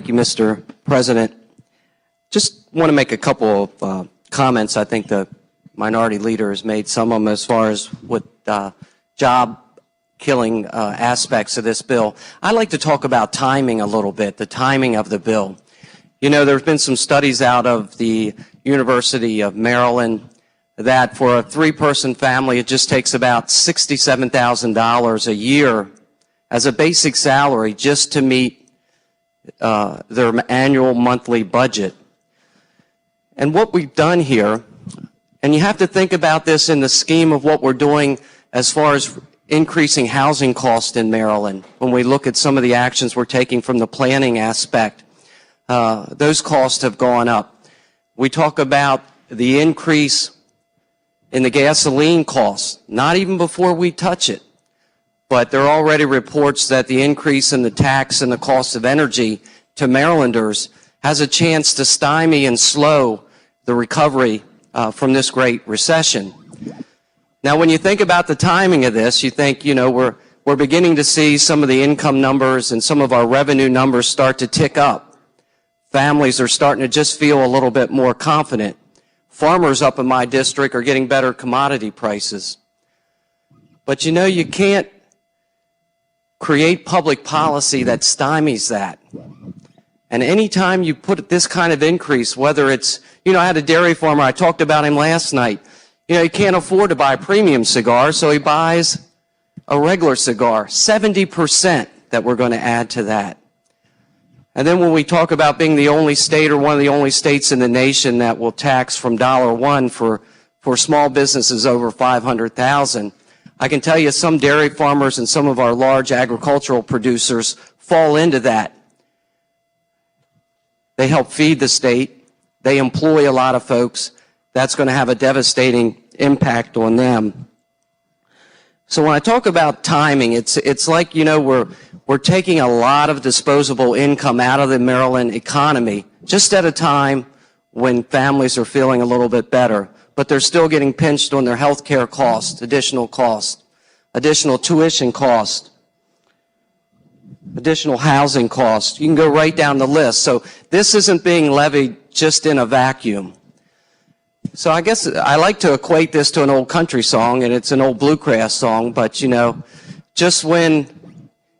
Thank you, Mr. President. Just want to make a couple of comments. I think the minority leader has made some of them as far as what job-killing aspects of this bill. I'd like to talk about timing a little bit, the timing of the bill. You know, there have been some studies out of the University of Maryland that for a three-person family, it just takes about $67,000 a year as a basic salary just to meet their annual monthly budget. And what we've done here, and you have to think about this in the scheme of what we're doing as far as increasing housing costs in Maryland. When we look at some of the actions we're taking from the planning aspect, those costs have gone up. We talk about the increase in the gasoline costs, not even before we touch it. But there are already reports that the increase in the tax and the cost of energy to Marylanders has a chance to stymie and slow the recovery from this great recession. Now, when you think about the timing of this, you think, you know, we're beginning to see some of the income numbers and some of our revenue numbers start to tick up. Families are starting to just feel a little bit more confident. Farmers up in my district are getting better commodity prices. But you know, you can't create public policy that stymies that. And anytime you put this kind of increase, whether it's, you know, I had a dairy farmer, I talked about him last night. You know, he can't afford to buy a premium cigar, so he buys a regular cigar. 70% that we're going to add to that. And then when we talk about being the only state or one of the only states in the nation that will tax from $1 for small businesses over $500,000, I can tell you some dairy farmers and some of our large agricultural producers fall into that. They help feed the state. They employ a lot of folks. That's going to have a devastating impact on them. So when I talk about timing, it's like, you know, we're taking a lot of disposable income out of the Maryland economy just at a time when families are feeling a little bit better, but they're still getting pinched on their health care costs, additional tuition costs, additional housing costs. You can go right down the list. So this isn't being levied just in a vacuum. So I guess I like to equate this to an old country song, and it's an old bluegrass song, but you know, just when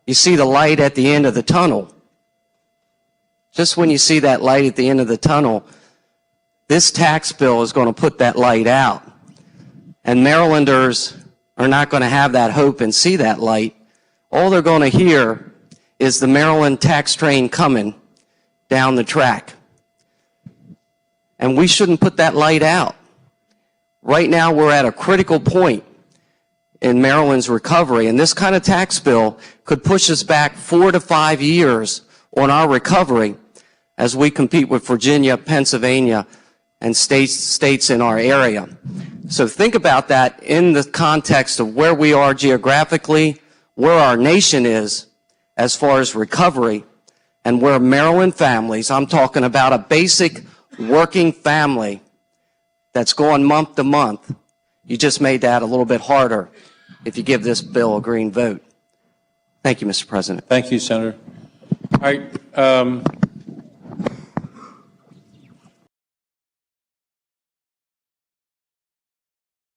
you see the light at the end of the tunnel, just when you see that light at the end of the tunnel, this tax bill is going to put that light out. And Marylanders are not going to have that hope and see that light. All they're going to hear is the Maryland tax train coming down the track. And we shouldn't put that light out. Right now, we're at a critical point in Maryland's recovery, and this kind of tax bill could push us back 4 to 5 years on our recovery as we compete with Virginia, Pennsylvania, and states in our area. So think about that in the context of where we are geographically, where our nation is as far as recovery, and where Maryland families, I'm talking about a basic working family that's going month to month. You just made that a little bit harder if you give this bill a green vote. Thank you, Mr. President. Thank you, Senator. All right.